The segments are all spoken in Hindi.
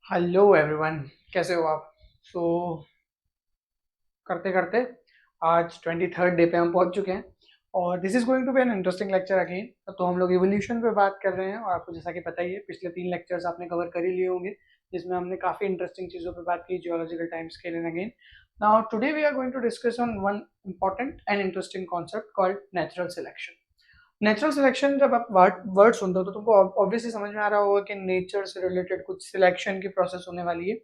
हेलो एवरीवन, कैसे हो आप? सो करते करते आज 23rd डे पे हम पहुंच चुके हैं और this is going to be an interesting lecture again. तो हम लोग इवोल्यूशन पे बात कर रहे हैं और आपको जैसा कि पता ही है, पिछले 3 लेक्चर्स आपने कवर कर ही लिए होंगे जिसमें हमने काफ़ी इंटरेस्टिंग चीज़ों पे बात की, geological time scale and again. Now today we are going to discuss on one important and interesting concept called natural selection. Natural selection, जब आप वर्ड सुनते हो तो तुमको ऑब्वियसली समझ में आ रहा होगा कि नेचर से रिलेटेड कुछ सिलेक्शन की प्रोसेस होने वाली है।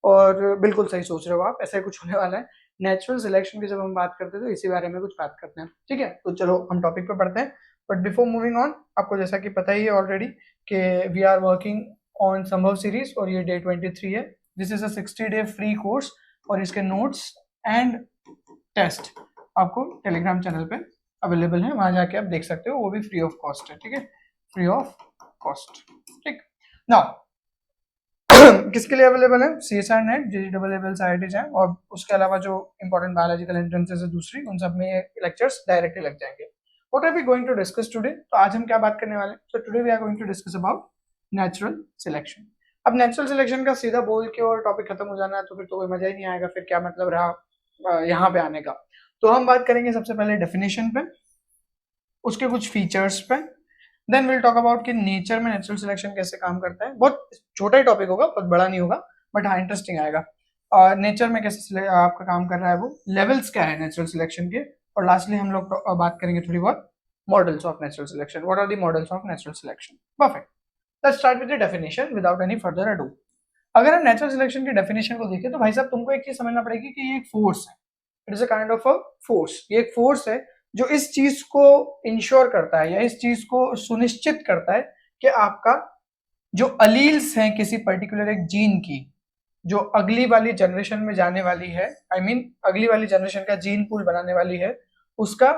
और बिल्कुल सही सोच रहे हो आप, ऐसा ही कुछ होने वाला है। नेचुरल सिलेक्शन की जब हम बात करते हैं तो इसी बारे में कुछ बात करते हैं, ठीक है? तो चलो हम टॉपिक पे पढ़ते हैं। बट बिफोर मूविंग ऑन, आपको जैसा कि पता ही है ऑलरेडी कि वी आर वर्किंग ऑन संभव सीरीज और ये डे 23 है। This is a 60 day free course और इसके नोट्स एंड टेस्ट आपको टेलीग्राम चैनल पे अवेलेबल है, वहां जाके आप देख सकते हो, वो भी फ्री ऑफ कॉस्ट है, ठीक है? फ्री ऑफ कॉस्ट, ठीक। नाउ किसके लिए अवेलेबल है? CSR नेट, JEEE IITs हैं और उसके अलावा जो इंपॉर्टेंट बायोलॉजिकल एंट्रेंसेस है दूसरी, उन सब में ये लेक्चर्स डायरेक्टली लग जाएंगे। What are we going to discuss today? तो आज हम क्या बात करने वाले हैं? So today we are going to discuss about natural selection. अब नेचुरल सिलेक्शन का सीधा बोल के और टॉपिक खत्म हो जाना है तो फिर तो कोई मजा ही नहीं आएगा, फिर क्या मतलब रहा यहाँ पे आने का। तो हम बात करेंगे सबसे पहले डेफिनेशन पे, उसके कुछ फीचर्स पे, देन विल टॉक अबाउट कि नेचर में नेचुरल सिलेक्शन कैसे काम करता है। बहुत छोटा ही टॉपिक होगा, बहुत बड़ा नहीं होगा, बट हाँ इंटरेस्टिंग आएगा। और नेचर में कैसे आपका काम कर रहा है, वो लेवल्स क्या है नेचुरल सिलेक्शन के। और लास्टली हम लोग बात करेंगे थोड़ी बहुत models of natural selection. What are the models of natural selection? Perfect. Let's start with the definition without any further ado. अगर हम नेचुरल सिलेक्शन की डेफिनेशन को देखें तो भाई साहब तुमको एक चीज समझना पड़ेगी कि ये एक फोर्स है। It is a kind of a force. ये एक फोर्स है जो इस चीज को इंश्योर करता है या इस चीज को सुनिश्चित करता है कि आपका जो अलील्स हैं किसी पर्टिकुलर एक जीन की, जो अगली वाली जनरेशन में जाने वाली है, आई मीन अगली वाली जनरेशन का जीन पूल बनाने वाली है, उसका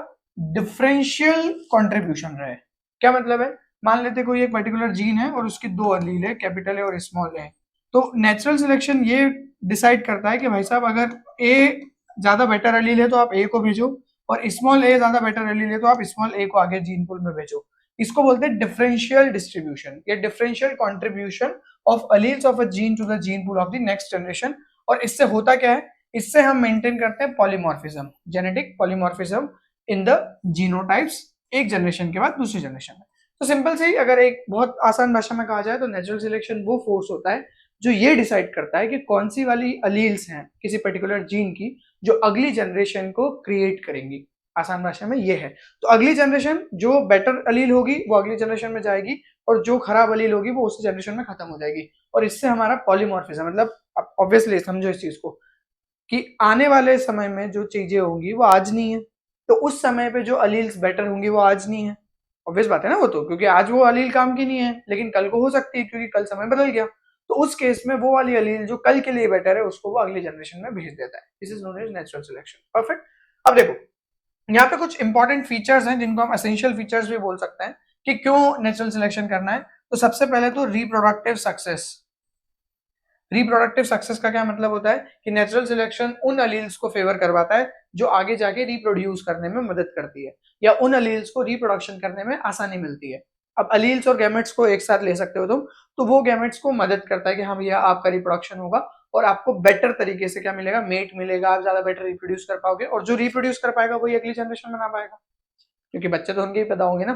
डिफरेंशियल कंट्रीब्यूशन रहे। क्या मतलब है? मान लेते कोई एक पर्टिकुलर जीन है और उसकी दो अलील है, कैपिटल है और स्मॉल है। तो नेचुरल सिलेक्शन ये डिसाइड करता है कि भाई साहब अगर ए ज्यादा बेटर अलील है तो आप ए को भेजो, और स्मॉल ए ज्यादा बेटर अलील है तो आप स्मॉल ए को आगे जीन पूल में भेजो। इसको बोलते हैं डिफरेंशियल डिस्ट्रीब्यूशन या differential contribution of alleles of a gene to the gene pool of the next generation. और इससे होता क्या है? इससे हम मेंटेन करते हैं polymorphism, genetic polymorphism in the genotypes, एक जनरेशन के बाद दूसरी जनरेशन में। तो सिंपल से ही अगर एक बहुत आसान भाषा में कहा जाए तो नेचुरल सिलेक्शन वो फोर्स होता है जो ये डिसाइड करता है कि कौन सी वाली अलील्स हैं किसी पर्टिकुलर जीन की जो अगली जनरेशन को क्रिएट करेंगी। आसान भाषा में ये है। तो अगली जनरेशन जो बेटर अलील होगी वो अगली जनरेशन में जाएगी और जो खराब अलील होगी वो उसी जनरेशन में खत्म हो जाएगी। और इससे हमारा पॉलीमॉर्फिज्म, मतलब ऑब्वियसली समझो इस चीज को कि आने वाले समय में जो चीजें होंगी वो आज नहीं है, तो उस समय पे जो अलील्स बेटर होंगी वो आज नहीं है। ऑब्वियस बात है ना, वो तो क्योंकि आज वो अलील काम की नहीं है लेकिन कल को हो सकती है क्योंकि कल समय बदल गया। तो उस केस में वो वाली अलील जो कल के लिए बेटर है उसको वो अगली जनरेशन में भेज देता है। This is known as natural selection. Perfect. अब देखो यहाँ पे कुछ इंपॉर्टेंट फीचर्स हैं जिनको हम एसेंशियल फीचर्स भी बोल सकते हैं कि क्यों नेचुरल सिलेक्शन करना है। तो सबसे पहले तो रिप्रोडक्टिव सक्सेस। रिप्रोडक्टिव सक्सेस का क्या मतलब होता है कि नेचुरल सिलेक्शन उन अलील्स को फेवर करवाता है जो आगे जाके रिप्रोड्यूस करने में मदद करती है या उन अलील्स को रिप्रोडक्शन करने में आसानी मिलती है। अब अलील्स और गैमेट्स को एक साथ ले सकते हो तुम, तो वो गैमेट्स को मदद करता है कि हाँ भैया आपका रिप्रोडक्शन होगा और आपको बेटर तरीके से क्या मिलेगा, मेट मिलेगा, आप ज्यादा बेटर रिप्रोड्यूस कर पाओगे और जो रिप्रोड्यूस कर पाएगा वही अगली जनरेशन बना पाएगा क्योंकि बच्चे तो उनके ही पैदा होंगे ना।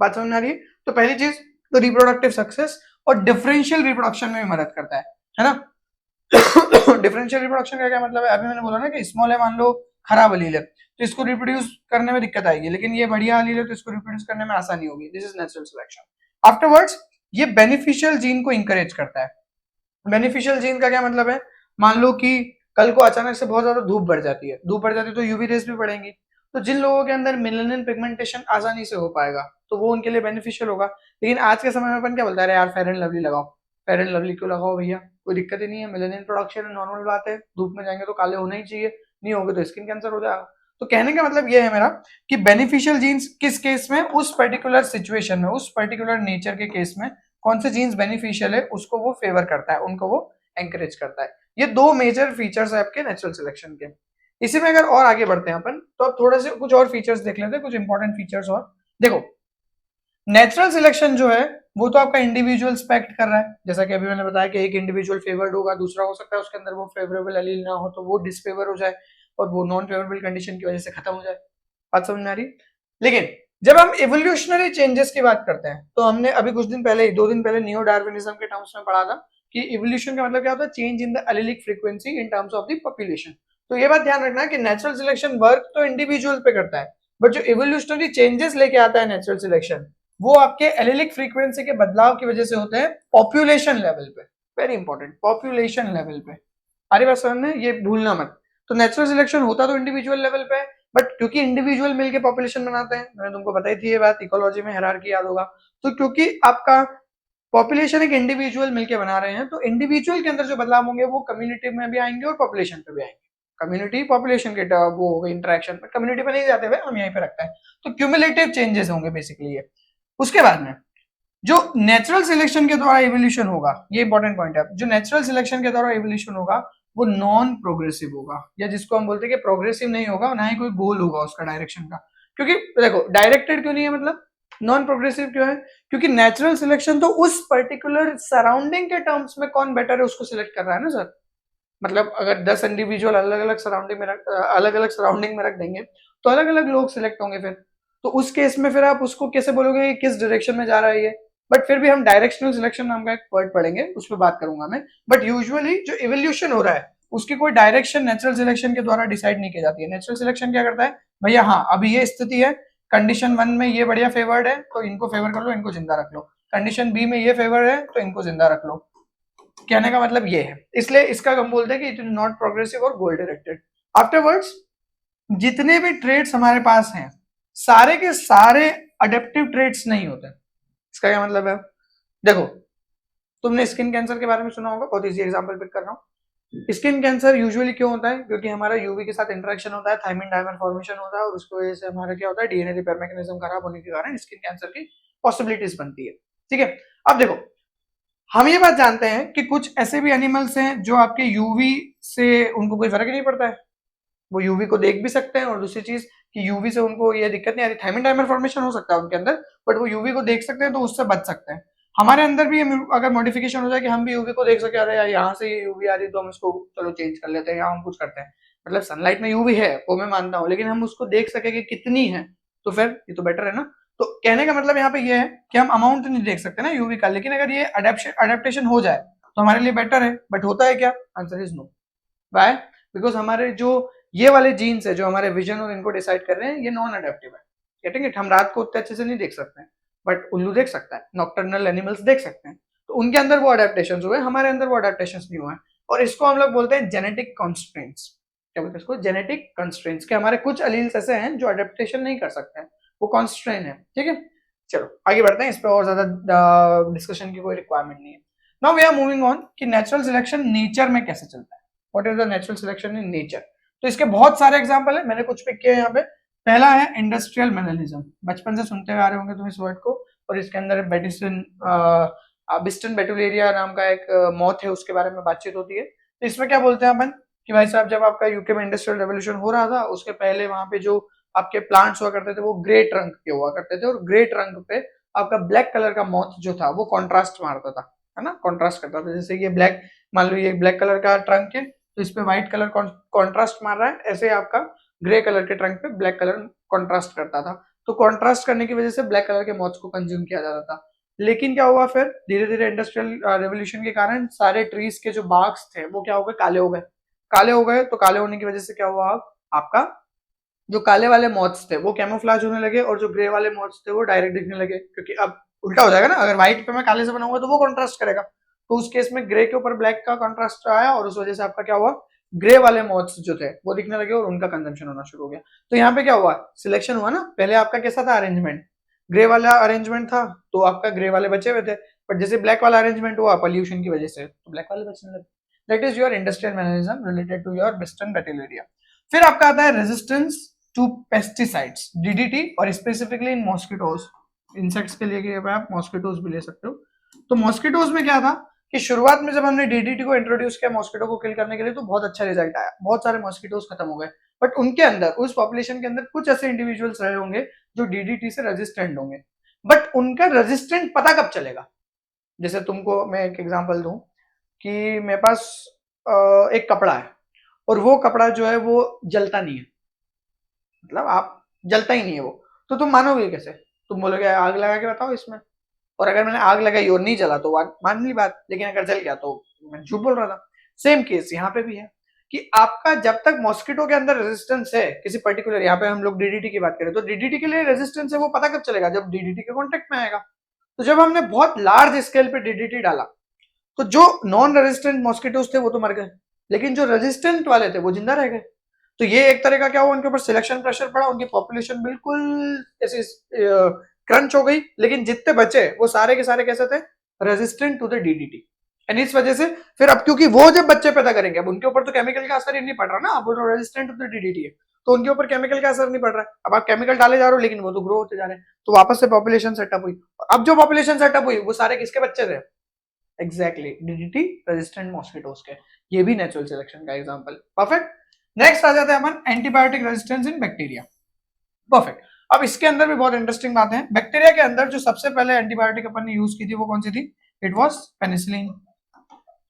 बात समझ में आ रही है? तो पहली चीज तो रिप्रोडक्टिव सक्सेस, और डिफरेंशियल रिप्रोडक्शन में भी मदद करता है ना? डिफरेंशियल रिप्रोडक्शन का क्या मतलब है? अभी मैंने बोला ना कि स्मॉल है, मान लो खराब अलील है तो इसको रिप्रोड्यूस करने में दिक्कत आएगी, लेकिन ये बढ़िया अलील है तो इसको रिप्रोड्यूस करने में आसानी होगी। This is natural selection. Afterwards ये बेनिफिशियल जीन को इंकरेज करता है। बेनिफिशियल जीन का क्या मतलब है? मान लो कि कल को अचानक से बहुत ज्यादा धूप बढ़ जाती है, धूप बढ़ जाती है तो यूवी रेस भी पड़ेंगी, तो जिन लोगों के अंदर मेलानिन पिगमेंटेशन आसानी से हो पाएगा तो वो उनके लिए बेनिफिशियल होगा। लेकिन आज के समय में अपन क्या बोलता है, यार फेयर एंड लवली लगाओ। फेयर एंड लवली क्यों लगाओ भैया, कोई दिक्कत ही नहीं है, मेलानिन प्रोडक्शन नॉर्मल बात है, धूप में जाएंगे तो काले होना ही चाहिए, नहीं होगे तो स्किन कैंसर हो जाएगा। तो कहने का मतलब ये है मेरा कि बेनिफिशियल जीन्स किस केस में, उस पर्टिकुलर सिचुएशन में, उस पर्टिकुलर नेचर के केस में कौन से जीन्स बेनिफिशियल है उसको वो फेवर करता है, उनको वो एंकरेज करता है। ये दो मेजर फीचर्स है आपके नेचुरल सिलेक्शन के। इसी में अगर और आगे बढ़ते हैं अपन तो अब थोड़े से कुछ और फीचर्स देख लेते हैं, कुछ इंपॉर्टेंट फीचर्स। और देखो नेचुरल सिलेक्शन जो है वो तो आपका इंडिविजुअल स्पेक्ट कर रहा है, जैसा कि अभी मैंने बताया कि एक इंडिविजुअल फेवर्ड होगा, दूसरा हो सकता है उसके अंदर वो फेवरेबल एलील ना हो तो वो डिसफेवर हो जाए और वो नॉन फेवरेबल कंडीशन की वजह से खत्म हो जाए। बात समझ में आ रही? लेकिन जब हम इवोल्यूशनरी चेंजेस की बात करते हैं तो हमने अभी कुछ दिन पहले, 2 दिन पहले नियो डार्विनिज्म के टर्म्स में पढ़ा था कि इवोल्यूशन का मतलब क्या होता है, change in the allylic frequency in terms of the population. तो ये बात ध्यान रखना कि नेचुरल सिलेक्शन वर्क तो इंडिविजुअल पे करता है, बट जो इवोल्यूशनरी चेंजेस लेके आता है नेचुरल सिलेक्शन, वो आपके एलिलिक फ्रीक्वेंसी के बदलाव की वजह से होते हैं पॉपुलेशन लेवल पे। वेरी इंपॉर्टेंट, पॉपुलेशन लेवल पे। अरे बात समझ में, ये भूलना मत। तो नेचुरल सिलेक्शन होता तो इंडिविजुअल लेवल पे, बट क्योंकि इंडिविजुअल मिलके पॉपुलेशन बनाते हैं, मैंने तुमको बताई थी ये बात, इकोलॉजी में हायरार्की याद होगा। तो क्योंकि आपका पॉपुलेशन एक इंडिविजुअल मिलके बना रहे हैं, तो इंडिविजुअल के अंदर जो बदलाव होंगे वो कम्युनिटी में भी आएंगे और पॉपुलेशन पे भी आएंगे। कम्युनिटी पॉपुलेशन के वो इंटरेक्शन में, कम्युनिटी पे नहीं जाते हुए हम यहीं पे रखते हैं। तो क्यूमुलेटिव चेंजेस होंगे बेसिकली ये। उसके बाद में जो नेचुरल सिलेक्शन के द्वारा इवोल्यूशन होगा, ये इंपॉर्टेंट पॉइंट है, जो नेचुरल सिलेक्शन के द्वारा इवोल्यूशन होगा वो नॉन प्रोग्रेसिव होगा, या जिसको हम बोलते हैं कि प्रोग्रेसिव नहीं होगा, ना ही कोई गोल होगा उसका डायरेक्शन का। क्योंकि देखो डायरेक्टेड क्यों नहीं है, मतलब नॉन प्रोग्रेसिव क्यों है? क्योंकि नेचुरल सिलेक्शन तो उस पर्टिकुलर सराउंडिंग के टर्म्स में कौन बेटर है उसको सिलेक्ट कर रहा है ना सर। मतलब अगर 10 इंडिविजुअल अलग अलग सराउंडिंग में रख देंगे तो अलग अलग लोग सिलेक्ट होंगे फिर। तो उस केस में फिर आप उसको कैसे बोलोगे कि किस डायरेक्शन में जा रहा है ये? बट फिर भी हम डायरेक्शनल सिलेक्शन नाम का एक वर्ड पढ़ेंगे, उस पर बात करूंगा मैं। बट यूजुअली जो इवोल्यूशन हो रहा है उसकी कोई डायरेक्शन नेचुरल सिलेक्शन के द्वारा डिसाइड नहीं की जाती है। नेचुरल सिलेक्शन क्या करता है, भैया हाँ अभी ये स्थिति है, कंडीशन 1 में ये बढ़िया फेवर्ड है तो इनको फेवर कर लो, इनको जिंदा रख लो। कंडीशन बी में ये फेवर है तो इनको जिंदा रख लो। कहने का मतलब ये है, इसलिए इसका हम बोलते हैं कि इट इज नॉट प्रोग्रेसिव और गोल डायरेक्टेड। आफ्टरवर्ड्स जितने भी ट्रेड्स हमारे पास हैं सारे के सारे अडेप्टिव ट्रेड्स नहीं होते। इसका क्या मतलब है? देखो तुमने स्किन कैंसर के बारे में सुना होगा, बहुत इजी एग्जांपल पिक कर रहा हूँ। स्किन कैंसर यूजुअली क्यों होता है? क्योंकि हमारा यूवी के साथ इंटरेक्शन होता है, थायमिन डायमर फॉर्मेशन होता है और उसकी वजह से हमारा क्या होता है, डीएनए रिपेयर मैकेनिज्म खराब होने के कारण स्किन कैंसर की पॉसिबिलिटीज बनती है। ठीक है, अब देखो हम ये बात जानते हैं कि कुछ ऐसे भी एनिमल्स हैं जो आपके यूवी से उनको कोई फर्क ही नहीं पड़ता है, वो यूवी को देख भी सकते हैं, और दूसरी चीज कि यूवी से उनको ये दिक्कत नहीं आ रही, थायमिन डायमर फॉर्मेशन हो सकता है उनके अंदर, बट वो यूवी को देख सकते हैं तो उससे बच सकते हैं। हमारे अंदर भी अगर मॉडिफिकेशन हो जाए कि हम भी यूवी को देख सके, अरे यार यहाँ से यूवी आ रही है तो हम इसको चलो चेंज कर लेते हैं, या हम कुछ करते हैं, मतलब सनलाइट में यूवी है वो मैं मानता हूँ, लेकिन हम उसको देख सके कि कितनी है, तो फिर ये तो बेटर है ना। तो कहने का मतलब यहाँ पे ये है कि हम अमाउंट नहीं देख सकते ना यूवी का, लेकिन अगर ये अडेप्टेशन हो जाए तो हमारे लिए बेटर है। बट होता है क्या? Answer is no. Why? Because हमारे जो ये वाले जीन्स है जो हमारे विजन और इनको डिसाइड कर रहे हैं, ये नॉन अडेप्टिव है। Getting it? हम रात को उतने अच्छे से नहीं देख सकते हैं, बट उल्लू देख सकता है, नॉक्टर्नल एनिमल्स देख सकते हैं, तो उनके अंदर वो अडेप्टेशन हुए, हमारे अंदर वो अडेप्टेशन नहीं हुए। और इसको हम लोग बोलते हैं जेनेटिक कॉन्स्ट्रेंट्स। क्या बोलते हैं इसको? जेनेटिक कॉन्स्ट्रेंट्स, के हमारे कुछ अलील्स ऐसे हैं जो अडेप्टेशन नहीं कर सकते हैं, वो कॉन्स्ट्रेन है। ठीक है, चलो आगे बढ़ते हैं, इस पर और ज्यादा डिस्कशन की कोई रिक्वायरमेंट नहीं है। Now we are moving on कि नेचुरल सिलेक्शन नेचर में कैसे चलता है। What is the natural selection in nature? तो इसके बहुत सारे एग्जांपल है, मैंने कुछ पिक किए यहाँ पे। पहला है इंडस्ट्रियल मैनरिज्म, बचपन से सुनते हुए आ रहे होंगे तुम इस वर्ड को, और इसके अंदर बिस्टन बेटुलेरिया नाम का एक मौत है, उसके बारे में बातचीत होती है। तो इसमें क्या बोलते हैं अपन कि भाई साहब जब आपका यूके में इंडस्ट्रियल रेवोल्यूशन हो रहा था उसके पहले वहां पे जो आपके प्लांट्स हुआ करते थे वो ग्रे ट्रंक के हुआ करते थे, और ग्रे ट्रंक पे आपका ब्लैक कलर का मॉथ जो था वो कॉन्ट्रास्ट मारता था, है ना, कॉन्ट्रास्ट करता था। जैसे ये ब्लैक, मान लो ये ब्लैक कलर का ट्रंक है तो इस पे व्हाइट कलर कॉन्ट्रास्ट मार रहा है, ऐसे आपका ग्रे कलर के ट्रंक पे ब्लैक कलर कॉन्ट्रास्ट करता था। तो कॉन्ट्रास्ट करने की वजह से ब्लैक कलर के मॉथ्स को कंज्यूम किया जाता था। लेकिन क्या हुआ फिर धीरे धीरे इंडस्ट्रियल रेवोल्यूशन के कारण सारे ट्रीज के जो बाग्स थे वो क्या हो गए, काले हो गए। काले हो गए तो काले होने की वजह से क्या हुआ, आपका जो काले वाले मॉथ्स थे वो कैमोफ्लेज होने लगे, और जो ग्रे वाले मॉथ्स थे वो डायरेक्ट दिखने लगे। क्योंकि अब उल्टा हो जाएगा ना, अगर व्हाइट पे मैं काले से बनाऊंगा तो वो कॉन्ट्रास्ट करेगा, तो उस केस में ग्रे के ऊपर ब्लैक का कॉन्ट्रास्ट आया, और उस वजह से आपका क्या हुआ, ग्रे वाले मॉथ्स जो थे वो दिखने लगे और उनका कंजम्पशन होना शुरू हो गया। तो यहाँ पे क्या हुआ, सिलेक्शन हुआ ना। पहले आपका कैसा था अरेंजमेंट, ग्रे वाला अरेंजमेंट था तो आपका ग्रे वाले बचे हुए थे, बट जैसे ब्लैक वाला अरेंजमेंट हुआ पॉल्यूशन की वजह से तो ब्लैक वाले बचने लगे। That is your industrial melanism related to your Biston betularia. फिर आपका आता है रेजिस्टेंस टू पेस्टिसाइड्स, डीडीटी, और स्पेसिफिकली इन मॉस्किटोज। इंसेक्ट्स के लिए आप मॉस्किटोज भी ले सकते हो। तो मॉस्किटोज में क्या था कि शुरुआत में जब हमने डीडीटी को इंट्रोड्यूस किया मॉस्किटो को किल करने के लिए तो बहुत अच्छा रिजल्ट आया, बहुत सारे मॉस्किटोज खत्म हो गए। बट उनके अंदर, उस पॉपुलेशन के अंदर कुछ ऐसे इंडिविजुअल्स रहे होंगे जो डीडीटी से रेजिस्टेंट होंगे। बट उनका रेजिस्टेंट पता कब चलेगा? जैसे तुमको मैं एक एग्जांपल दूं कि मेरे पास एक कपड़ा है और वो कपड़ा जो है वो जलता नहीं है, मतलब आप जलता ही नहीं है वो, तो तुम मानोगे कैसे? तुम बोलोगे आग लगा के बताओ इसमें, और अगर मैंने आग लगाई और नहीं जला तो मान ली बात, लेकिन अगर जल गया तो मैं झूठ बोल रहा था। सेम केस यहाँ पे भी है कि आपका जब तक मॉस्किटो के अंदर रेजिस्टेंस है किसी पर्टिकुलर, यहाँ पे हम लोग डीडीटी की बात करें तो डीडीटी के लिए रेजिस्टेंस है, वो पता कब चलेगा? जब डीडीटी के कॉन्टेक्ट में आएगा। तो जब हमने बहुत लार्ज स्केल पे डीडीटी डाला तो जो नॉन रेजिस्टेंट मॉस्किटोज थे वो तो मर गए, लेकिन जो रेजिस्टेंट वाले थे वो जिंदा रह गए। तो ये एक तरह का क्या हुआ, उनके ऊपर सिलेक्शन प्रेशर पड़ा, उनकी पॉपुलेशन बिल्कुल ऐसी क्रंच हो गई, लेकिन जितने बचे वो सारे के सारे कैसे थे? Resistant to the DDT. And इस वजह से फिर अब क्योंकि वो जब बच्चे पैदा करेंगे अब उनके ऊपर तो केमिकल का असर ही नहीं पड़ रहा ना, अब वो रेजिस्टेंट टू द डीडीटी है तो उनके ऊपर केमिकल का असर नहीं पड़ रहा है। अब आप केमिकल डाले जा रहे हो लेकिन वो तो ग्रो होते जा रहे हैं, तो वापस से पॉपुलेशन सेटअप हुई। अब जो पॉपुलेशन सेटअप हुई वो सारे किसके बच्चे थे? एग्जैक्टली डीडीटी रेजिस्टेंट मॉस्किटोज के। ये भी नेचुरल सिलेक्शन का एग्जांपल। परफेक्ट। नेक्स्ट आ जाते हैं अपन antibiotic resistance in bacteria. Perfect. अब इसके अंदर भी बहुत इंटरेस्टिंग बात है। बैक्टीरिया के अंदर जो सबसे पहले एंटीबायोटिक अपन ने यूज की थी वो कौन सी थी? इट वाज पेनिसिलिन,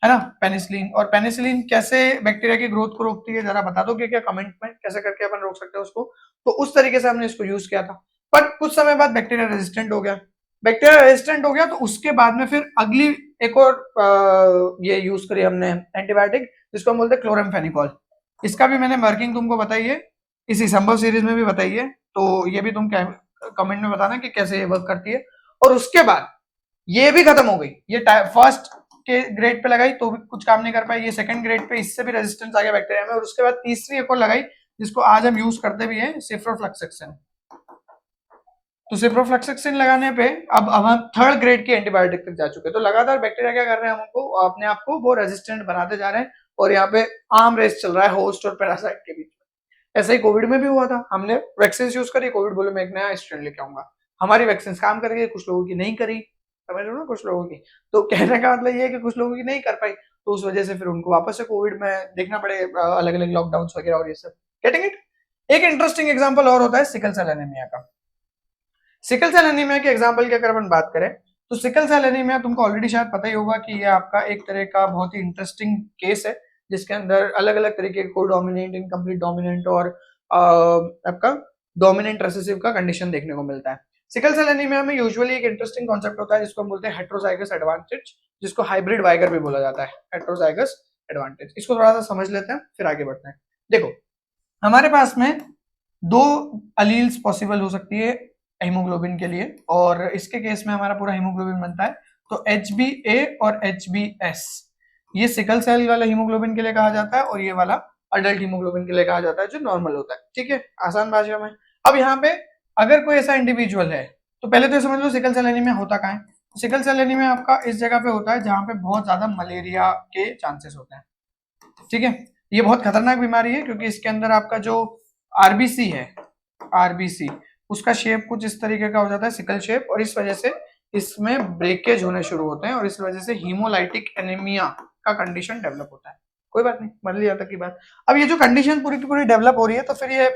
है ना, पेनिसिलिन। और पेनिसिलिन कैसे बैक्टीरिया की ग्रोथ को रोकती है जरा बता दो क्या कमेंट में, कैसे करके अपन रोक सकते हैं उसको? तो उस तरीके से हमने इसको यूज किया था, पर कुछ समय बाद बैक्टीरिया रेजिस्टेंट हो गया। बैक्टीरिया रेजिस्टेंट हो गया तो उसके बाद में फिर अगली एक और ये यूज करी हमने एंटीबायोटिक, जिसको हम बोलते हैं क्लोरामफेनिकोल। इसका भी मैंने वर्किंग तुमको बताई है, इसी संभव सीरीज में भी बताई है, तो ये भी तुम कमेंट में बताना कि कैसे ये वर्क करती है। और उसके बाद ये भी खत्म हो गई, ये फर्स्ट के ग्रेड पे लगाई तो भी कुछ काम नहीं कर पाई, ये सेकंड ग्रेड पे इससे भी रेजिस्टेंस आ गया बैक्टीरिया में, और उसके बाद तीसरी एक और लगाई जिसको आज हम यूज करते भी हैं, सिफ्रोफ्लक्सेक्सिन। तो सिप्रोफ्लक्सेक्सिन लगाने पे अब हम थर्ड ग्रेड की एंटीबायोटिक तक जा चुके हैं। तो लगातार बैक्टीरिया क्या कर रहे हैं, हमको अपने आप को वो रेजिस्टेंट बनाते जा रहे हैं, और यहाँ पे आर्म रेस चल रहा है होस्ट और पैरासाइट के बीच में। ऐसा ही कोविड में भी हुआ था, हमने वैक्सीन यूज करी, कोविड बोले मैं एक नया स्ट्रेन लेके आऊंगा, हमारी वैक्सीन काम कर गई, कुछ लोगों की नहीं करी, समझ लो ना, कुछ लोगों की। तो कहने का मतलब ये है कि कुछ लोगों की नहीं कर पाई, तो उस वजह से फिर उनको वापस से कोविड में देखना पड़े अलग अलग लॉकडाउन वगैरह और ये सब। Getting it? एक इंटरेस्टिंग एग्जाम्पल और होता है सिकल सेल एनीमिया का। सिकल सेल एनीमिया के एग्जांपल की अगर अपन बात करें तो सिकल सेल एनीमिया तुमको ऑलरेडी शायद पता ही होगा कि ये आपका एक तरह का बहुत ही इंटरेस्टिंग केस है, जिसके अंदर अलग अलग तरीके के को डोमिनेंट, इनकम्प्लीट डोमिनेंट और आपका डोमिनेंट रिसेसिव का कंडीशन देखने को मिलता है। सिकल सेल एनीमिया में यूजुअली एक इंटरेस्टिंग कॉन्सेप्ट होता है जिसको हम बोलते हैं हेट्रोजाइगस एडवांटेज, जिसको हाइब्रिड वाइगर भी बोला जाता है, हेट्रोजाइगस एडवांटेज। इसको थोड़ा सा समझ लेते हैं फिर आगे बढ़ते हैं। देखो, हमारे पास में दो अलील्स पॉसिबल हो सकती है हीमोग्लोबिन के लिए, और इसके केस में हमारा पूरा हीमोग्लोबिन बनता है। तो HbA और HbS, ये सिकल सेल वाला हीमोग्लोबिन के लिए कहा जाता है, और ये वाला अडल्ट हीमोग्लोबिन के लिए कहा जाता है जो नॉर्मल होता है। ठीक है, आसान भाषा में। अब यहाँ पे अगर कोई ऐसा इंडिविजुअल है, तो पहले तो समझ लो सिकल सेल एनीमिया होता कहाँ है। सिकल सेल एनीमिया आपका इस जगह पे होता है जहाँ पे बहुत ज्यादा मलेरिया के चांसेस होते हैं। ठीक है, ये बहुत खतरनाक बीमारी है क्योंकि इसके अंदर आपका जो आरबीसी है, आरबीसी, उसका शेप कुछ इस तरीके का हो जाता है, सिकल शेप, और इस वजह से इसमें ब्रेकेज होने शुरू होते हैं और इस वजह से हीमोलाइटिक एनीमिया का कंडीशन डेवलप होता है। कोई बात नहीं, मान लिया तक की बात। अब ये जो कंडीशन पूरी की पूरी डेवलप हो रही है तो फिर ये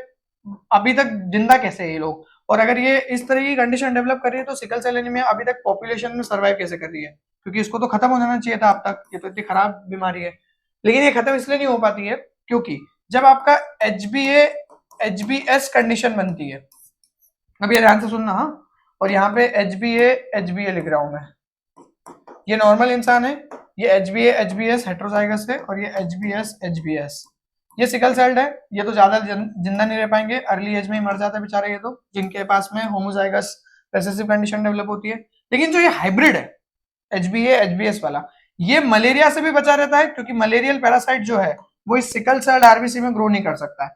अभी तक जिंदा कैसे है ये लोग, और अगर ये इस तरह की कंडीशन डेवलप कर रही है तो सिकल सेल एनीमिया अभी तक पॉपुलेशन में सर्वाइव कैसे कर रही है? क्योंकि इसको तो खत्म हो जाना चाहिए था अब तक, ये तो इतनी खराब बीमारी है। लेकिन ये खत्म इसलिए नहीं हो पाती है क्योंकि जब आपका HbA HbS कंडीशन बनती है, अब ये ध्यान से सुनना, हाँ, और यहाँ पे HbA लिख रहा हूं मैं, ये नॉर्मल इंसान है, ये HbA HbS हेट्रोजाइगस है, और ये HbS HbS ये सिकल सेल्ड है। ये तो ज्यादा जिंदा नहीं रह पाएंगे, अर्ली एज में ही मर जाते हैं बेचारे ये तो, जिनके पास में होमोजाइगस रिसेसिव कंडीशन डेवलप होती है। लेकिन जो ये हाइब्रिड है HbA HbS वाला, ये मलेरिया से भी बचा रहता है क्योंकि मलेरियल पैरासाइट जो है वो इस सिकल सेल आरबीसी में ग्रो नहीं कर सकता है,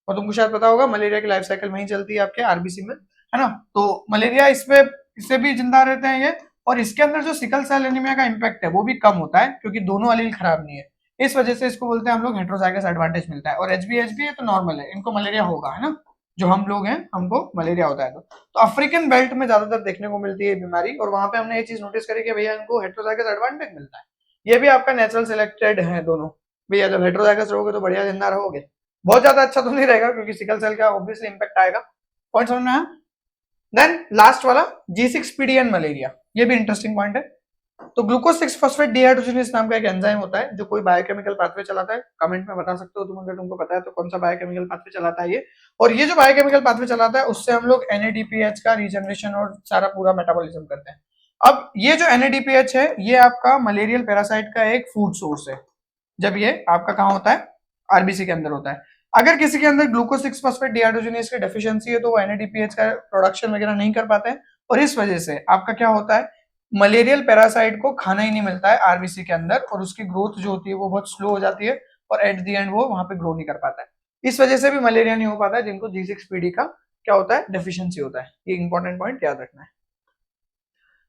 और तुमको शायद पता होगा मलेरिया की लाइफ साइकिल में ही चलती है आपके आरबीसी में, है ना। तो मलेरिया इससे भी जिंदा रहते हैं ये, और इसके अंदर जो सिकल सेल एनीमिया का इम्पैक्ट है वो भी कम होता है क्योंकि दोनों अलील खराब नहीं है। इस वजह से इसको बोलते हैं हम लोग हेट्रोजाइगस एडवांटेज मिलता है। और HbHb तो नॉर्मल है, इनको मलेरिया होगा, है ना, जो हम लोग हैं हमको मलेरिया होता है। तो अफ्रीकन बेल्ट में ज्यादातर देखने को मिलती है बीमारी, और वहां पे हमने ये चीज नोटिस करी कि भैया इनको हेट्रोजाइगस एडवांटेज मिलता है। ये भी आपका नेचुरल सिलेक्टेड है दोनों। भैया जब हेट्रोजाइगस रहोगे तो बढ़िया जिंदा रहोगे, बहुत ज्यादा अच्छा तो नहीं रहेगा क्योंकि सिकल सेल का ऑब्वियसली इंपैक्ट आएगा। पॉइंट समझ में आया? देन लास्ट वाला G6PD मलेरिया, ये भी इंटरेस्टिंग पॉइंट है। तो ग्लूकोज 6 फॉस्फेट डिहाइड्रोजनेज नाम का एक एंजाइम होता है जो कोई बायोकेमिकल पाथवे चलाता है। कमेंट में बता सकते हो तुम, अगर तुमको पता है तो कौन सा बायोकेमिकल पाथवे चलाता है ये। और ये जो बायोकेमिकल पाथवे चलाता है उससे हम लोग NADPH का रीजनरेशन और सारा पूरा मेटाबॉलिज्म करते हैं। अब ये जो NADPH है ये आपका मलेरियल पैरासाइट का एक फूड सोर्स है, जब ये आपका कहाँ होता है, आरबीसी के अंदर होता है। अगर किसी के अंदर ग्लूकोज 6 फॉस्फेट डिहाइड्रोजनेज की डेफिशिएंसी है तो वो NADPH का प्रोडक्शन वगैरह नहीं कर पाते हैं, और इस वजह से आपका क्या होता है, मलेरियल पैरासाइट को खाना ही नहीं मिलता है आरबीसी के अंदर, और उसकी ग्रोथ जो होती है वो बहुत स्लो हो जाती है, और एट द एंड वो वहां पे ग्रो नहीं कर पाता है। इस वजह से भी मलेरिया नहीं हो पाता है, जिनको G6PD का क्या होता है, डेफिशिएंसी होता है। ये इंपॉर्टेंट पॉइंट याद रखना है।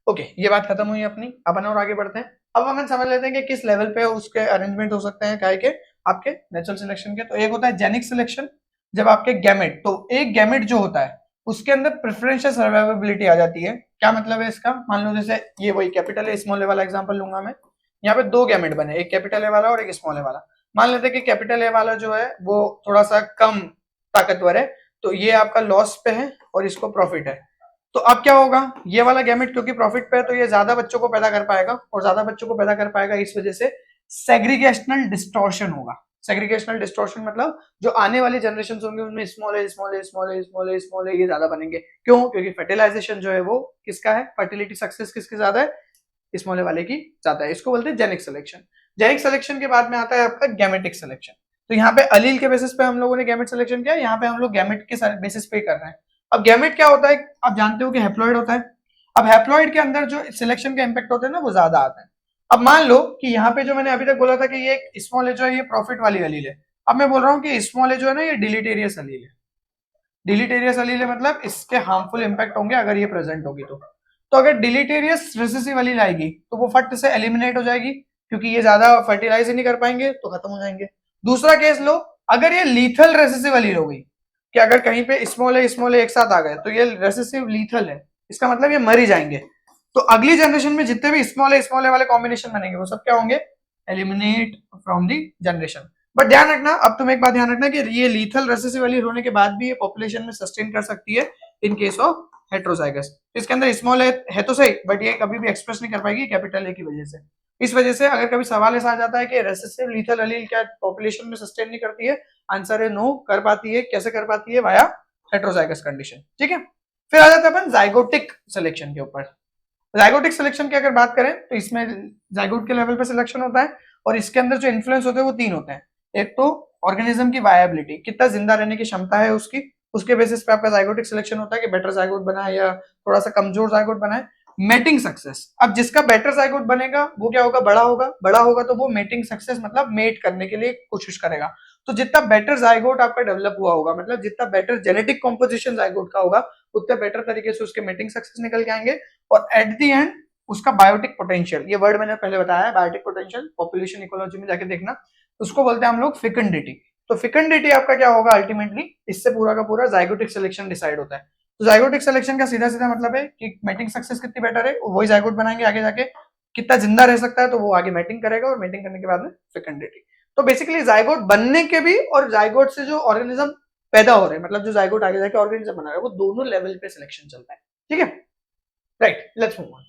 ओके, ये बात खत्म हुई अपनी। अपन और आगे बढ़ते हैं। अब हम समझ लेते हैं कि किस लेवल पे उसके अरेंजमेंट हो सकते हैं काय के आपके नेचुरल सिलेक्शन के। तो एक होता है जेनिक सिलेक्शन, जब आपके गैमेट, तो एक गैमेट जो होता है उसके अंदर प्रेफरेंशियल सर्वाइवेबिलिटी आ जाती है। क्या मतलब है इसका, मान लो जैसे ये वही कैपिटल ए स्मॉल ए वाला एग्जांपल लूंगा मैं। यहाँ पे दो गैमेट बने, एक कैपिटल ए वाला और एक स्मॉल ए वाला। मान लेते हैं कि कैपिटल ए वाला जो है वो थोड़ा सा कम ताकतवर है, तो ये आपका लॉस पे है और इसको प्रॉफिट है। तो अब क्या होगा, ये वाला गैमेट क्योंकि प्रॉफिट पे है तो ये ज्यादा बच्चों को पैदा कर पाएगा, और ज्यादा बच्चों को पैदा कर पाएगा, इस वजह से सेग्रीगेशनल डिस्टॉर्शन होगा। सेग्रीगेशनल डिस्टॉर्शन मतलब जो आने वाली जनरेशन होंगे उनमें स्मॉल ए स्मॉल ए स्मॉल ए स्मॉल ए स्मॉल ए ये ज्यादा बनेंगे। क्यों, क्योंकि फर्टिलाइजेशन जो है वो किसका है, फर्टिलिटी सक्सेस किसकी ज्यादा है, स्मॉल ए वाले की ज्यादा है। इसको बोलते हैं जेनिक सिलेक्शन। जेनिक सिलेक्शन के बाद में आता है आपका गैमेटिक सिलेक्शन। तो यहाँ पे अलील के बेसिस पे हम लोगों ने गैमेट सिलेक्शन किया, यहाँ पे हम लोग गैमेट के बेसिस पे कर रहे हैं। अब गैमेट क्या होता है, आप जानते हो कि हैप्लॉइड होता है। अब हैप्लॉइड के अंदर जो सिलेक्शन का इंपैक्ट होता है ना वो ज्यादा आता है। अब मान लो कि यहाँ पे जो मैंने अभी तक बोला था कि ये स्मॉल ए जो है ये प्रॉफिट वाली अलील है, अब मैं बोल रहा हूँ कि स्मॉल ए जो है ना ये डिलीटेरियस अलील है। डिलीटेरियस अलील है मतलब इसके हार्मफुल इंपैक्ट होंगे अगर ये प्रेजेंट होगी तो अगर डिलीटेरियस रिसेसिव अलील आएगी तो वो फट से एलिमिनेट हो जाएगी, क्योंकि ये ज्यादा फर्टिलाइज ही नहीं कर पाएंगे तो खत्म हो जाएंगे। दूसरा केस लो, अगर ये लीथल रेसेसिव अलील हो गई, कि अगर कहीं पे स्मॉल ए एक साथ आ गए तो ये रेसेसिव लीथल है, इसका मतलब ये मर ही जाएंगे। तो अगली जनरेशन में जितने भी स्मॉल ए वाले कॉम्बिनेशन बनेंगे वो सब क्या होंगे, eliminate from the generation. But ध्यान रखना, अब तुम एक बात ध्यान रखना कि ये लीथल रेसेसिव अलील होने के बाद भी ये पॉपुलेशन में सस्टेन कर सकती है इन केस ऑफ हेट्रोजाइगस। इसके अंदर स्मॉल है तो सही, बट ये कभी भी एक्सप्रेस नहीं कर पाएगी कैपिटल ए की वजह से। इस वजह से अगर कभी सवाल ऐसा आ जाता है कि रेसेसिव लीथल अलील क्या पॉपुलेशन में सस्टेन नहीं करती है, आंसर है नो, कर पाती है। कैसे कर पाती है, वाया हेट्रोजाइगस कंडीशन। ठीक है, फिर आ जाता है अपन जाइगोटिक सिलेक्शन के ऊपर। जाइगोटिक सिलेक्शन की अगर बात करें तो इसमें जाइगोट के लेवल पे सिलेक्शन होता है, और इसके अंदर जो इन्फ्लुएंस होते हैं वो तीन होते हैं। एक तो ऑर्गेनिज्म की वायबिलिटी, कितना जिंदा रहने की क्षमता है उसकी, उसके बेसिस पे आपका जाइगोटिक सिलेक्शन होता है कि बेटर जाइगोट बना है या थोड़ा सा कमजोर जाइगोट बना है। मेटिंग सक्सेस, अब जिसका बेटर जाइगोट बनेगा वो क्या होगा, बड़ा होगा। बड़ा होगा तो वो मेटिंग सक्सेस मतलब मेट करने के लिए कोशिश करेगा। तो जितना बेटर जाइगोट आपका डेवलप हुआ होगा, मतलब जितना बेटर जेनेटिक कॉम्पोजिशन जाइगोट का होगा, उतने बेटर तरीके से उसके मेटिंग सक्सेस निकल के आएंगे। और एट द एंड उसका बायोटिक पोटेंशियल, ये वर्ड मैंने पहले बताया है, बायोटिक पोटेंशियल पॉपुलेशन इकोलॉजी में जाके देखना, उसको बोलते हैं हम लोग फिकंडिटी। तो फिकंडिटी आपका क्या होगा अल्टीमेटली, इससे पूरा का पूरा जाइगोटिक सिलेक्शन डिसाइड होता है। तो जाइगोटिक सिलेक्शन का सीधा सीधा मतलब है कि मेटिंग सक्सेस कितनी बेटर है, वही जाइगोट बनाएंगे आगे जाके। कितना जिंदा रह सकता है तो वो आगे मेटिंग करेगा, और मेटिंग करने के बाद में फिकंडिटी। तो बेसिकली जाइगोट बनने के भी और जाइगोट से जो ऑर्गेनिज्म पैदा हो रहे हैं, मतलब जो जाइगोट आगे जाके ऑर्गेनिज्म बना रहा है, वो दोनों लेवल पे सिलेक्शन चलता है। ठीक है, right, let's move on.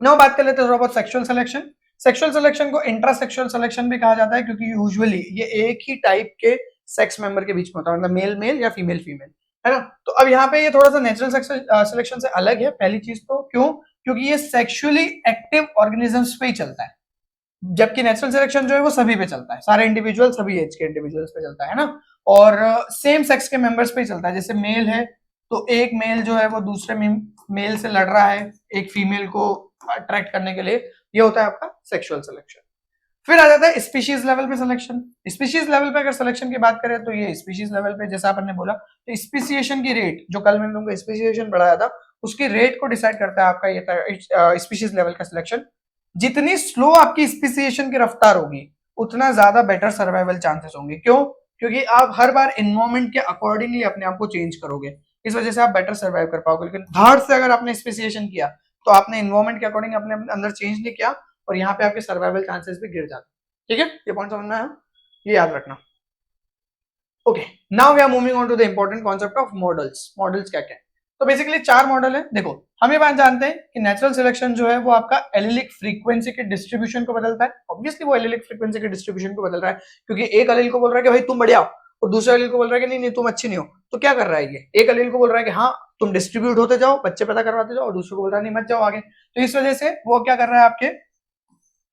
Now बात कर लेते हैं थोड़ा बहुत सेक्सुअल सिलेक्शन। सेक्सुअल सिलेक्शन को इंट्रासेक्सुअल सिलेक्शन भी कहा जाता है, क्योंकि यूजुअली ये एक ही टाइप के सेक्स मेंबर के बीच में होता है, मतलब मेल मेल या फीमेल फीमेल, है ना। तो अब यहाँ पे ये थोड़ा सा नेचुरल सिलेक्शन से अलग है। पहली चीज तो क्यों, क्योंकि ये सेक्सुअली एक्टिव ऑर्गेनिजम्स पे ही चलता है, जबकि नेचुरल सिलेक्शन जो है वो सभी पे चलता है, सारे इंडिविजुअल, सभी एज के इंडिविजुअल्स पे चलता है ना। और सेम सेक्स के मेंबर्स पे ही चलता है। जैसे मेल है तो एक मेल जो है वो दूसरे मेल से लड़ रहा है एक फीमेल को अट्रैक्ट करने के लिए, ये होता है आपका सेक्सुअल सिलेक्शन। फिर आ जाता है स्पीशीज लेवल पे सिलेक्शन। स्पीशीज लेवल पे अगर सिलेक्शन की बात करें तो ये स्पीशीज लेवल पे, जैसा आपने बोला, तो स्पीसिएशन की रेट, जो कल मैंने तुमको स्पीसिएशन बढ़ाया था, उसकी रेट को डिसाइड करता है आपका ये स्पीशीज लेवल का सिलेक्शन। जितनी स्लो आपकी स्पीसिएशन की रफ्तार होगी उतना ज्यादा बेटर सर्वाइवल चांसेस होंगे। क्यों, क्योंकि आप हर बार एनवायरमेंट के अकॉर्डिंगली अपने आप को चेंज करोगे, इस वजह से आप बेटर सर्वाइव कर पाओगे। लेकिन धड़ से अगर आपने स्पीसिएशन किया तो आपने एनवायरमेंट के अकॉर्डिंग अपने अंदर चेंज नहीं किया, और यहाँ पे आपके सर्वाइवल चांसेस भी गिर जाते। ठीक है, ये पॉइंट समझ में आया, ये याद रखना। Okay, now we are moving on to the important concept of models. Models क्या क्या है। तो बेसिकली 4 मॉडल है। देखो हम ये बात जानते हैं कि नेचुरल सिलेक्शन जो है वो आपका एलिलिक फ्रीक्वेंसी के डिस्ट्रीब्यूशन को बदलता है। ऑब्वियसली वो एलिलिक फ्रीक्वेंसी के डिस्ट्रीब्यूशन को बदल रहा है, क्योंकि एक एलील को बोल रहा है कि भाई तुम बढ़िया हो, और दूसरे एलील को बोल रहा है कि नहीं नहीं तुम अच्छी नहीं हो। तो क्या कर रहा है ये, एक एलील को बोल रहा है कि हाँ तुम डिस्ट्रीब्यूट होते जाओ, बच्चे पैदा करवाते जाओ, और दूसरे को बोल रहा है नहीं मत जाओ आगे। तो इस वजह से वो क्या कर रहा है, आपके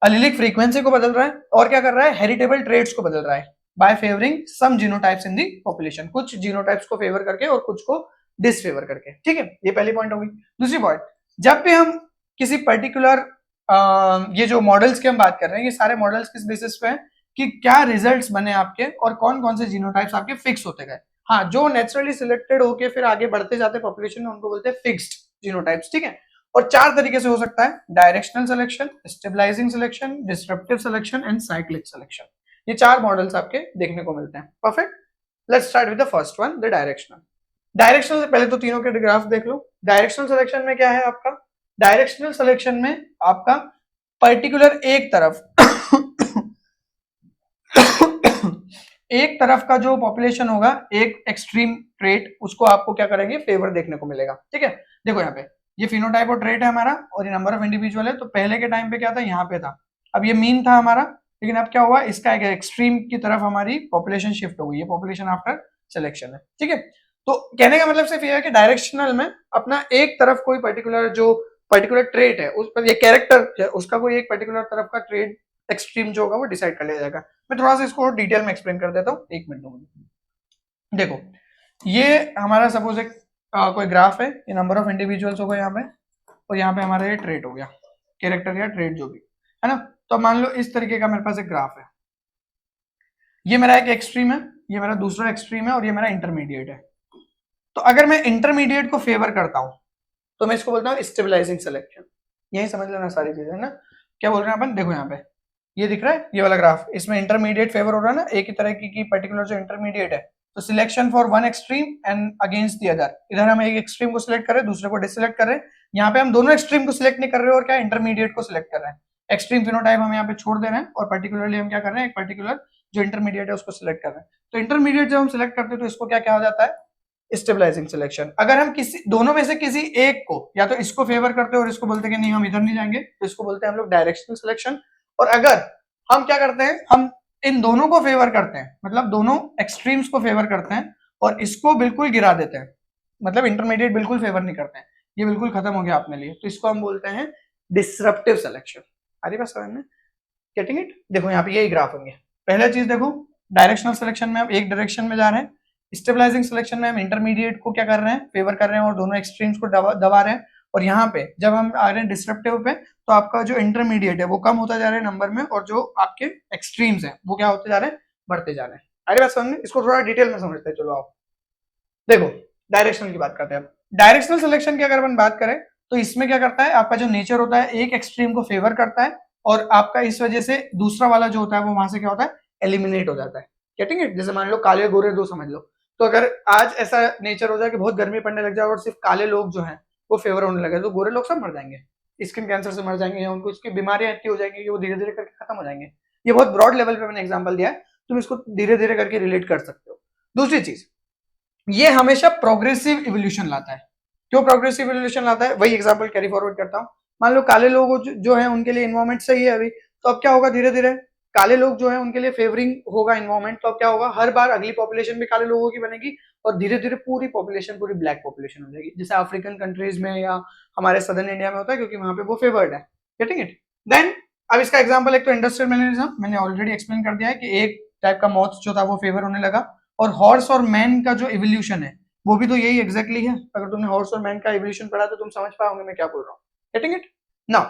एलिलिक फ्रीक्वेंसी को बदल रहा है, और क्या कर रहा है, हेरिटेबल ट्रेट्स को बदल रहा है बाय फेवरिंग सम जीनोटाइप्स इन दी पॉपुलेशन, कुछ जीनोटाइप्स को फेवर करके और कुछ को डिसफेवर करके। ठीक है, ये पहली पॉइंट होगी। दूसरी पॉइंट, जब भी हम किसी पर्टिकुलर ये जो मॉडल्स की हम बात कर रहे हैं, ये सारे मॉडल्स किस बेसिस पे हैं कि क्या रिजल्ट्स बने आपके और कौन कौन से जीनोटाइप्स आपके फिक्स होते गए। हाँ, जो नेचुरली सिलेक्टेड होके फिर आगे बढ़ते जाते पॉपुलेशन में, उनको बोलते हैं फिक्स्ड जीनोटाइप्स। ठीक है, और 4 तरीके से हो सकता है, directional selection, stabilising selection, disruptive selection and cyclic selection. ये 4 मॉडल्स आपके देखने को मिलते हैं। Perfect, let's start with the first one, the directional. Directional से पहले तो तीनों के ग्राफ देख लो। डायरेक्शनल सिलेक्शन में क्या है आपका, डायरेक्शनल सिलेक्शन में आपका पर्टिकुलर एक तरफ एक तरफ का जो पॉपुलेशन होगा, एक एक्सट्रीम ट्रेट, उसको आपको क्या करेंगे, फेवर देखने को मिलेगा। ठीक है, देखो यहाँ पे ये फिनोटाइप और ट्रेट है हमारा, और ये नंबर ऑफ इंडिविजुअल है। तो पहले के टाइम पे क्या था, यहाँ पे था, अब ये मीन था हमारा, लेकिन अब क्या हुआ, इसका एक एक्सट्रीम की तरफ हमारी पॉपुलेशन शिफ्ट हो गई है, पॉपुलेशन आफ्टर सिलेक्शन है। ठीक है, तो कहने का मतलब सिर्फ ये है कि डायरेक्शनल में अपना एक तरफ कोई पर्टिकुलर जो पर्टिकुलर ट्रेट है, उस पर ये कैरेक्टर है, उसका कोई एक पर्टिकुलर तरफ का ट्रेट एक्सट्रीम जो होगा वो डिसाइड कर लिया जाएगा। मैं थोड़ा सा इसको डिटेल में एक्सप्लेन कर देता हूँ, एक मिनट में। देखो ये हमारा सपोज एक कोई ग्राफ है, ये नंबर ऑफ इंडिविजुअल्स होगा यहाँ पे, और यहाँ पे हमारा ये ट्रेट हो गया, कैरेक्टर या ट्रेट जो भी है ना। तो मान लो इस तरीके का मेरे पास एक ग्राफ है, ये मेरा एक एक्सट्रीम है, ये मेरा दूसरा एक्सट्रीम है, और ये मेरा इंटरमीडिएट है। तो अगर मैं इंटरमीडिएट को फेवर करता हूं तो मैं इसको बोलता हूँ स्टेबलाइजिंग सिलेक्शन। यही समझ लेना सारी चीजें ना, क्या बोल रहे हैं अपन। देखो यहाँ पे ये दिख रहा है, ये वाला ग्राफ, इसमें इंटरमीडिएट फेवर हो रहा है ना, एक ही तरह की पर्टिकुलर जो इंटरमीडिएट है। तो selection for one extreme and against the other, इधर हम एक एक्सट्रीम को सिलेक्ट कर रहे हैं, दूसरे को डिससिलेक्ट कर रहे हैं। यहाँ पे हम दोनों एक्सट्रीम को सिलेक्ट नहीं कर रहे हैं, और क्या इंटरमीडिएट को सिलेक्ट कर रहे हैं। एक्सट्रीम फिनोटाइप हम यहाँ पे छोड़ दे रहे हैं, और पर्टिकुलरली हम क्या कर रहे हैं, एक पर्टिकुलर जो इंटरमीडिएट है उसको सिलेक्ट कर रहे हैं। तो इंटरमीडिएट जब हम सिलेक्ट करते हैं तो इसको क्या क्या हो जाता है, स्टेबलाइजिंग सिलेक्शन। अगर हम किसी दोनों में से किसी एक को, या तो इसको फेवर करते हैं और इसको बोलते हैं कि नहीं हम इधर नहीं जाएंगे, तो इसको बोलते हैं हम लोग डायरेक्शनल सिलेक्शन। और अगर हम क्या करते हैं, हम इन दोनों को फेवर करते हैं, मतलब दोनों एक्सट्रीम्स को फेवर करते हैं और इसको बिल्कुल गिरा देते हैं, मतलब इंटरमीडिएट बिल्कुल फेवर नहीं करते हैं, ये बिल्कुल खत्म हो गया अपने लिए, तो इसको हम बोलते हैं डिसरप्टिव सिलेक्शन। अरे बस समझ में, गेटिंग इट। देखो यहाँ पे यही ग्राफ होंगे। पहला चीज देखो, डायरेक्शनल सिलेक्शन में हम एक डायरेक्शन में जा रहे हैं, स्टेबलाइजिंग सिलेक्शन में हम इंटरमीडिएट को क्या कर रहे हैं, फेवर कर रहे हैं और दोनों एक्सट्रीम्स को दबा रहे हैं। और यहाँ पे जब हम आ रहे हैं डिसरप्टिव पे, तो आपका जो इंटरमीडिएट है वो कम होता जा रहा है नंबर में, और जो आपके एक्सट्रीम्स हैं वो क्या होते जा रहे हैं, बढ़ते जा रहे हैं। अरे बात समझ में, इसको थोड़ा डिटेल में समझते हैं। चलो आप देखो डायरेक्शनल की बात करते हैं। डायरेक्शनल सिलेक्शन की अगर अपन बात करें तो इसमें क्या करता है, आपका जो नेचर होता है एक एक्सट्रीम को फेवर करता है, और आपका इस वजह से दूसरा वाला जो होता है वो वहां से क्या होता है, एलिमिनेट हो जाता है। Getting it. जैसे मान लो काले गोरे दो समझ लो, तो अगर आज ऐसा नेचर हो जाए कि बहुत गर्मी पड़ने लग जाए और सिर्फ काले लोग जो हैं वो फेवर होने लगे, तो गोरे लोग सब मर जाएंगे, स्किन कैंसर से मर जाएंगे, या उनको इसकी बीमारियां इतनी हो जाएंगी कि वो धीरे धीरे करके खत्म हो जाएंगे। ये बहुत ब्रॉड लेवल पे मैंने एग्जांपल दिया है, तुम इसको धीरे धीरे करके रिलेट कर सकते हो। दूसरी चीज, ये हमेशा प्रोग्रेसिव इवोल्यूशन लाता है। क्यों प्रोग्रेसिव इवोल्यूशन लाता है, वही एग्जांपल कैरी फॉरवर्ड करता हूँ। मान लो काले लोग जो है उनके लिए इन्वायरमेंट सही है अभी, तो अब क्या होगा, धीरे धीरे काले लोग जो है उनके लिए फेवरिंग होगा इन्वायरमेंट, तो अब क्या होगा, हर बार अगली पॉपुलेशन भी काले लोगों की बनेगी, और धीरे धीरे पूरी पॉपुलेशन पूरी ब्लैक पॉपुलेशन हो जाएगी, जैसे अफ्रीकन कंट्रीज में या हमारे सदर्न इंडिया में होता है, क्योंकि वहां पे वो फेवर्ड है। Getting it. देन अब इसका एग्जांपल एक तो इंडस्ट्रियल मैनरिज्म, मैंने ऑलरेडी एक्सप्लेन कर दिया है कि एक टाइप का मौत जो था वो फेवर होने लगा, और हॉर्स और मैन का जो इवोल्यूशन है वो भी तो यही एग्जैक्टली है। अगर तुमने हॉर्स और मैन का इवोल्यूशन पढ़ा तो तुम समझ पाओगे मैं क्या बोल रहा हूँ। Getting it. नाउ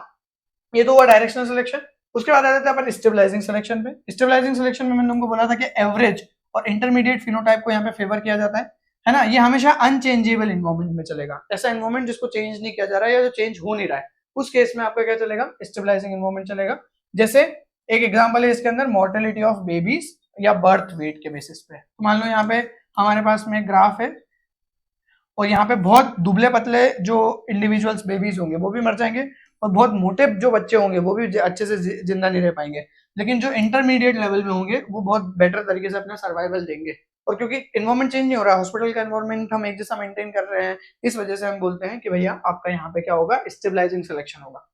ये तो हुआ डायरेक्शनल सिलेक्शन। उसके बाद आ जाते हैं अपन स्टेबलाइजिंग सिलेक्शन पे। स्टेबलाइजिंग सिलेक्शन में मैंने तुमको बोला था कि एवरेज और इंटरमीडिएट फिनोटाइप को यहाँ पे फेवर किया जाता है ना। ये हमेशा अनचेंजेबल इन्वायरमेंट में चलेगा, ऐसा इन्वायरमेंट जिसको चेंज नहीं किया जा रहा है या जो चेंज हो नहीं रहा है, उस केस में आपका क्या चलेगा, स्टेबलाइजिंग इन्वायरमेंट चलेगा। जैसे एक एग्जांपल है इसके अंदर, मोर्टेलिटी ऑफ बेबीज या बर्थ वेट के बेसिस पे। तो मान लो यहाँ पे हमारे पास में एक ग्राफ है, और यहाँ पे बहुत दुबले पतले जो इंडिविजुअल्स बेबीज होंगे वो भी मर जाएंगे, और बहुत मोटे जो बच्चे होंगे वो भी अच्छे से जिंदा नहीं रह पाएंगे, लेकिन जो इंटरमीडिएट लेवल में होंगे वो बहुत बेटर तरीके से अपना सर्वाइवल देंगे। और क्योंकि एनवायरमेंट चेंज नहीं हो रहा, हॉस्पिटल का एनवायरमेंट हम एक जैसा मेंटेन कर रहे हैं, इस वजह से हम बोलते हैं कि भैया आपका यहाँ पे क्या होगा, स्टेबलाइजिंग सिलेक्शन होगा।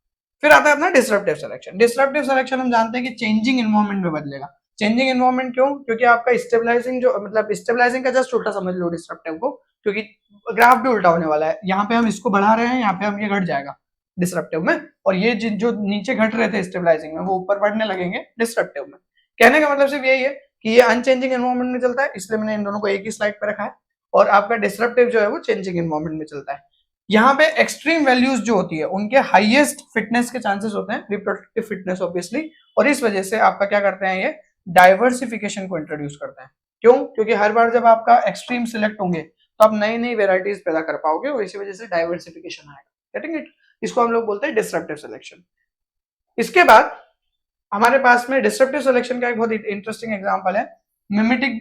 फिर आता है अपना डिसरप्टिव सिलेक्शन। डिसरप्टिव सिलेक्शन हम जानते हैं कि चेंजिंग एनवायरमेंट में बदलेगा। चेंजिंग एनवायरमेंट क्यों? क्योंकि आपका स्टेबलाइजिंग जो मतलब स्टेबलाइजिंग का जस्ट उल्टा समझ लो डिसरप्टिव को, क्योंकि ग्राफ भी उल्टा होने वाला है। यहाँ पे हम इसको बढ़ा रहे हैं, यहाँ पे हम ये घट जाएगा डिसरप्टिव में, और ये जो नीचे घट रहे थे स्टेबलाइजिंग में वो ऊपर बढ़ने लगेंगे डिसरप्टिव में। कहने का मतलब सिर्फ यही है कि ये अनचेंजिंग एनवायरमेंट में चलता है, इसलिए मैंने इन दोनों को एक ही स्लाइड पे रखा है। और आपका डिसरप्टिव जो है वो चेंजिंग एनवायरमेंट में चलता है। यहाँ पे एक्सट्रीम वैल्यूज जो होती है उनके हाईएस्ट फिटनेस के चांसेस होते हैं, रिप्रोडक्टिव फिटनेस ऑब्वियसली, और इस वजह से आपका क्या करते हैं, ये डाइवर्सिफिकेशन को इंट्रोड्यूस करते हैं। क्यों? क्योंकि हर बार जब आपका एक्सट्रीम सिलेक्ट होंगे तो आप नई नई वेराइटीज पैदा कर पाओगे, और इसी वजह से डाइवर्सिफिकेशन आएगा। Getting it? इसको हम लोग बोलते हैं डिसरप्टिव सिलेक्शन। इसके बाद हमारे पास में डिसरप्टिव सिलेक्शन का एक बहुत इंटरेस्टिंग एग्जांपल है मिमेटिक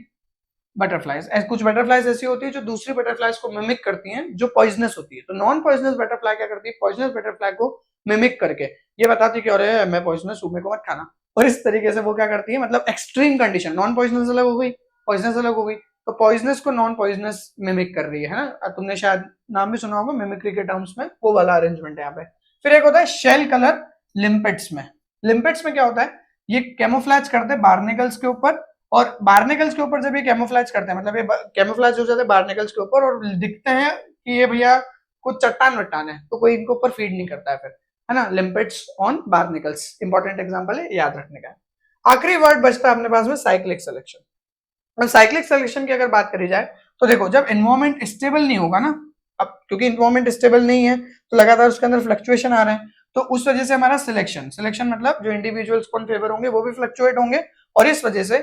बटरफ्लाइज। कुछ बटरफ्लाइज ऐसी होती है जो दूसरी बटरफ्लाइज को मिमिक करती हैं जो पॉइजनस होती है। तो नॉन पॉइजनस बटरफ्लाई क्या करती है, पॉइजनस बटरफ्लाई को मिमिक करके ये बताती है कि अरे मैं पॉइजनस हूं, मेरे को मत खाना। और इस तरीके से वो क्या करती है, मतलब एक्सट्रीम कंडीशन, नॉन पॉइजनस अलग हो गई, पॉइजनस अलग हो गई, तो पॉइजनस को नॉन पॉइजनस मिमिक कर रही है ना। तुमने शायद नाम भी सुना होगा मिमिक्री के टर्म्स में, वो वाला अरेंजमेंट है यहाँ पे। फिर एक होता है शेल कलर लिम्पेट्स में। लिम्पेट्स में क्या होता है, ये कैमोफ्लेज करते हैं बार्निकल्स के ऊपर, और बार्निकल्स के ऊपर जब ये कैमोफ्लेज करते हैं, मतलब ये कैमोफ्लेज हो जाते हैं बार्निकल्स के ऊपर, और दिखते हैं कि ये भैया कुछ चट्टान वट्टान है, तो कोई इनके ऊपर फीड नहीं करता है फिर, है ना। लिम्पेट्स ऑन बार्निकल्स इंपॉर्टेंट एग्जांपल है, याद रखने का। आखिरी वर्ड बचता है अपने पास में साइक्लिक सिलेक्शन। और साइक्लिक सिलेक्शन की अगर बात करी जाए तो देखो, जब एनवायरमेंट स्टेबल नहीं होगा ना, अब क्योंकि एनवायरमेंट स्टेबल नहीं है तो लगातार उसके अंदर फ्लक्चुएशन आ रहे हैं, तो उस वजह से हमारा सिलेक्शन मतलब जो इंडिविजुअल्स को फेवर होंगे वो भी फ्लक्चुएट होंगे, और इस वजह से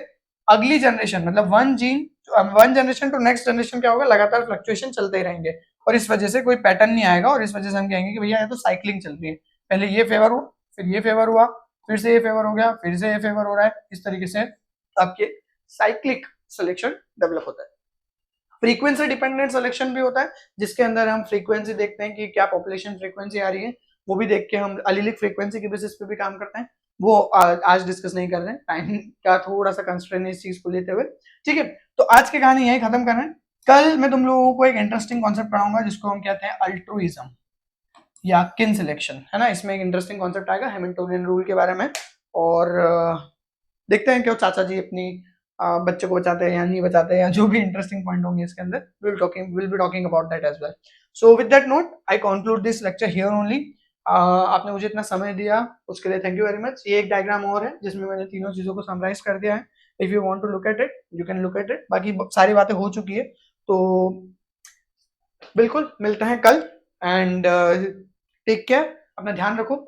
अगली जनरेशन मतलब one generation to next generation क्या होगा, लगातार फ्लक्चुएशन चलते ही रहेंगे, और इस वजह से कोई पैटर्न नहीं आएगा, और इस वजह से हम कहेंगे कि भैया ये तो साइक्लिंग चल रही है, पहले ये फेवर हुआ, फिर ये फेवर हुआ, फिर से ये फेवर हो गया, फिर से ये फेवर हो रहा है, इस तरीके से आपके साइक्लिक सिलेक्शन डेवलप होता है। फ्रीक्वेंसी डिपेंडेंट सिलेक्शन भी होता है, जिसके अंदर हम फ्रीक्वेंसी देखते हैं कि क्या पॉपुलेशन फ्रीक्वेंसी आ रही है, वो भी देख के हम अलीलिक फ्रीक्वेंसी के बेसिस पे भी काम करते हैं। वो आज डिस्कस नहीं कर रहे हैं, टाइम का थोड़ा सा कंस्ट्रेंट इस चीज को लेते हुए। ठीक है, तो आज की कहानी यही खत्म कर रहे हैं। कल मैं तुम लोगों को एक इंटरेस्टिंग कॉन्सेप्ट पढ़ाऊंगा जिसको हम कहते हैं अल्ट्रुइज्म या किन सिलेक्शन, है ना। इसमें एक इंटरेस्टिंग कॉन्सेप्ट आएगा हैमिल्टोनियन रूल के बारे में, और देखते हैं क्यों चाचा जी अपनी बच्चे को बचाते हैं या नहीं बचाते, या जो भी इंटरेस्टिंग पॉइंट होंगे इसके अंदर, will be talking about that as well. So with that note I conclude this lecture here only. आपने मुझे इतना समय दिया उसके लिए थैंक यू वेरी मच। ये एक डायग्राम और है जिसमें मैंने तीनों चीजों को समराइज कर दिया है। If you want to look at it you can look at it, बाकी सारी बातें हो चुकी है, तो बिल्कुल मिलते हैं कल। एंड टेक केयर, अपना ध्यान रखो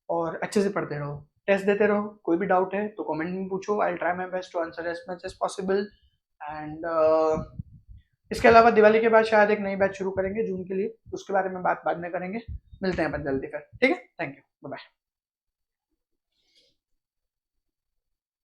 और अच्छे से पढ़ते रहो, टेस्ट देते रहो। कोई भी डाउट है तो कमेंट में पूछो, I try my best to answer as much as possible. And इसके अलावा दिवाली के बाद शायद एक नई बैच शुरू करेंगे जून के लिए, उसके बारे में बात बाद में करेंगे। मिलते हैं अपन जल्दी फिर, ठीक है। Thank you, bye bye.